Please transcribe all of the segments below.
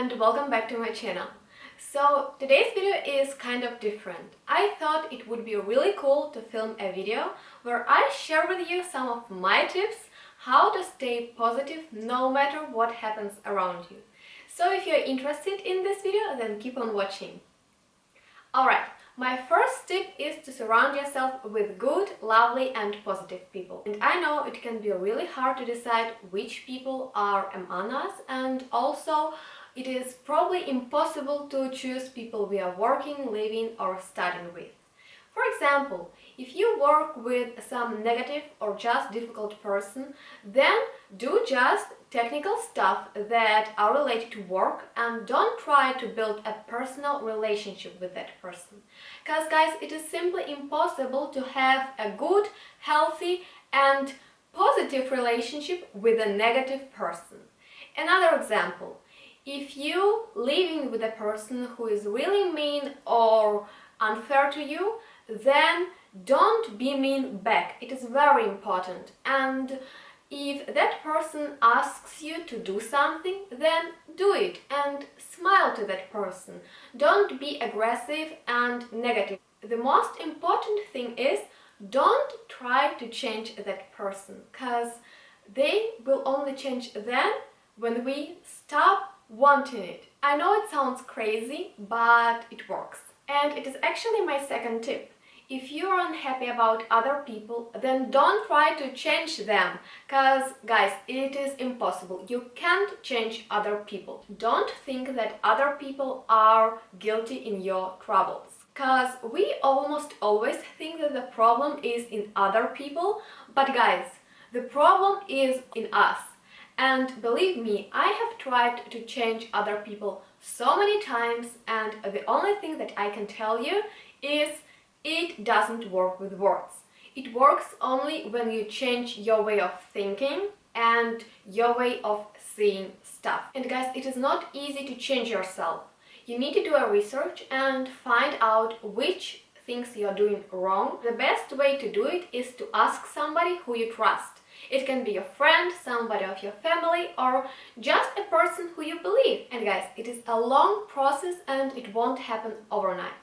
and welcome back to my channel. So today's video is kind of different. I thought it would be really cool to film a video where I share with you some of my tips how to stay positive no matter what happens around you. So if you're interested in this video, then keep on watching. Alright, my first tip is to surround yourself with good, lovely and positive people. And I know it can be really hard to decide which people are among us, and also it is probably impossible to choose people we are working, living or studying with. For example, if you work with some negative or just difficult person, then do just technical stuff that are related to work and don't try to build a personal relationship with that person. Because guys, it is simply impossible to have a good, healthy and positive relationship with a negative person. Another example, if you living with a person who is really mean or unfair to you, then don't be mean back. It is very important. And if that person asks you to do something, then do it and smile to that person. Don't be aggressive and negative. The most important thing is don't try to change that person, because they will only change then when we stop wanting it. I know it sounds crazy, but it works. And it is actually my second tip. If you are unhappy about other people, then don't try to change them, because guys, it is impossible. You can't change other people. Don't think that other people are guilty in your troubles, because we almost always think that the problem is in other people, but guys, the problem is in us. And believe me, I have tried to change other people so many times, and the only thing that I can tell you is it doesn't work with words. It works only when you change your way of thinking and your way of seeing stuff. And guys, it is not easy to change yourself. You need to do a research and find out which things you're doing wrong. The best way to do it is to ask somebody who you trust. It can be a friend, somebody of your family, or just a person who you believe. And guys, it is a long process and it won't happen overnight.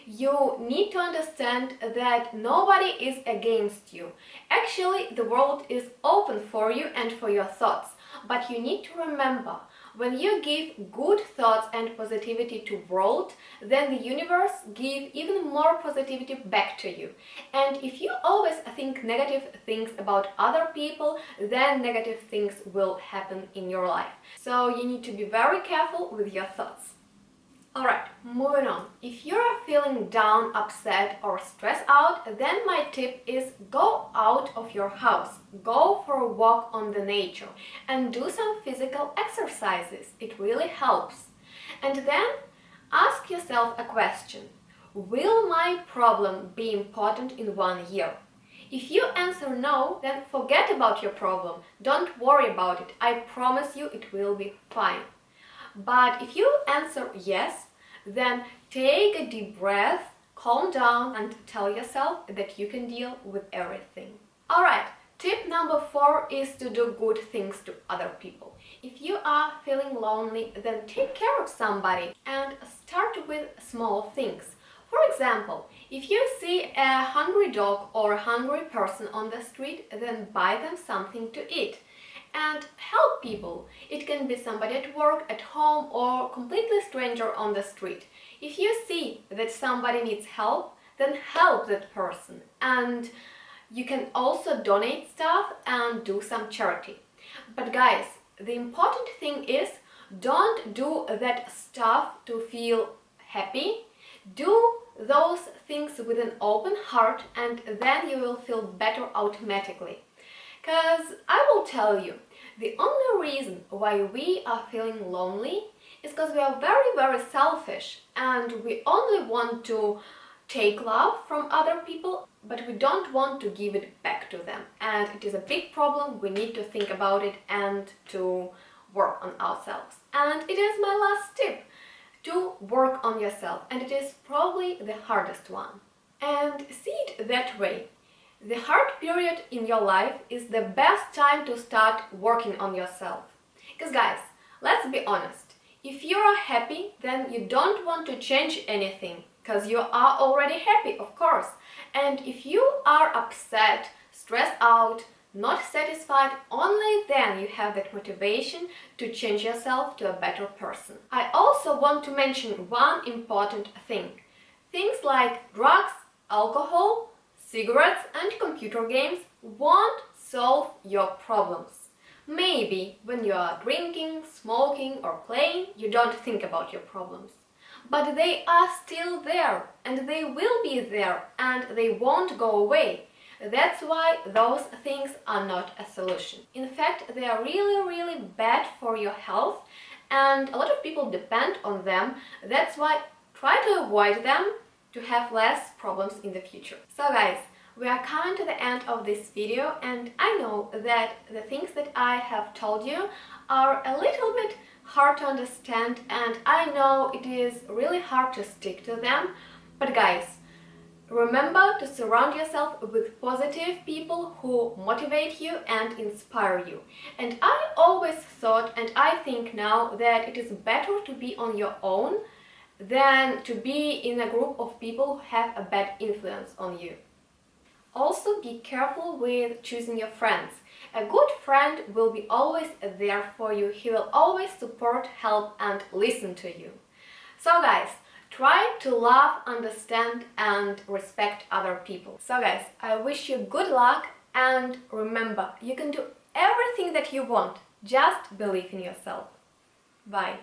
You need to understand that nobody is against you. Actually, the world is open for you and for your thoughts. But you need to remember, when you give good thoughts and positivity to world, then the universe gives even more positivity back to you. And if you always think negative things about other people, then negative things will happen in your life. So you need to be very careful with your thoughts. Alright, moving on. If you're feeling down, upset or stressed out, then my tip is go out of your house, go for a walk on the nature and do some physical exercises. It really helps. And then ask yourself a question. Will my problem be important in 1 year? If you answer no, then forget about your problem. Don't worry about it. I promise you it will be fine. But if you answer yes, then take a deep breath, calm down and tell yourself that you can deal with everything. Alright, tip number 4 is to do good things to other people. If you are feeling lonely, then take care of somebody and start with small things. For example, if you see a hungry dog or a hungry person on the street, then buy them something to eat. And help people. It can be somebody at work, at home or completely stranger on the street. If you see that somebody needs help, then help that person. And you can also donate stuff and do some charity. But guys, the important thing is don't do that stuff to feel happy. Do those things with an open heart and then you will feel better automatically. Because I will tell you, the only reason why we are feeling lonely is because we are very selfish and we only want to take love from other people, but we don't want to give it back to them. And it is a big problem. We need to think about it and to work on ourselves. And it is my last tip, to work on yourself. And it is probably the hardest one. And see it that way. The hard period in your life is the best time to start working on yourself. Because guys, let's be honest, If you are happy, then you don't want to change anything, because you are already happy, of course. And if you are upset, stressed out, not satisfied, only then you have that motivation to change yourself to a better person. I also want to mention one important thing. Things like drugs, alcohol, cigarettes and computer games won't solve your problems. Maybe when you are drinking, smoking or playing, you don't think about your problems. But they are still there, and they will be there, and they won't go away. That's why those things are not a solution. In fact, they are really bad for your health, and a lot of people depend on them. That's why try to avoid them to have less problems in the future. So guys, we are coming to the end of this video, and I know that the things that I have told you are a little bit hard to understand, and I know it is really hard to stick to them. But guys, remember to surround yourself with positive people who motivate you and inspire you. And I always thought, and I think now, that it is better to be on your own than to be in a group of people who have a bad influence on you. Also, be careful with choosing your friends. A good friend will be always there for you. He will always support, help and listen to you. So guys, try to love, understand and respect other people. So guys, I wish you good luck, and remember, you can do everything that you want. Just believe in yourself. Bye.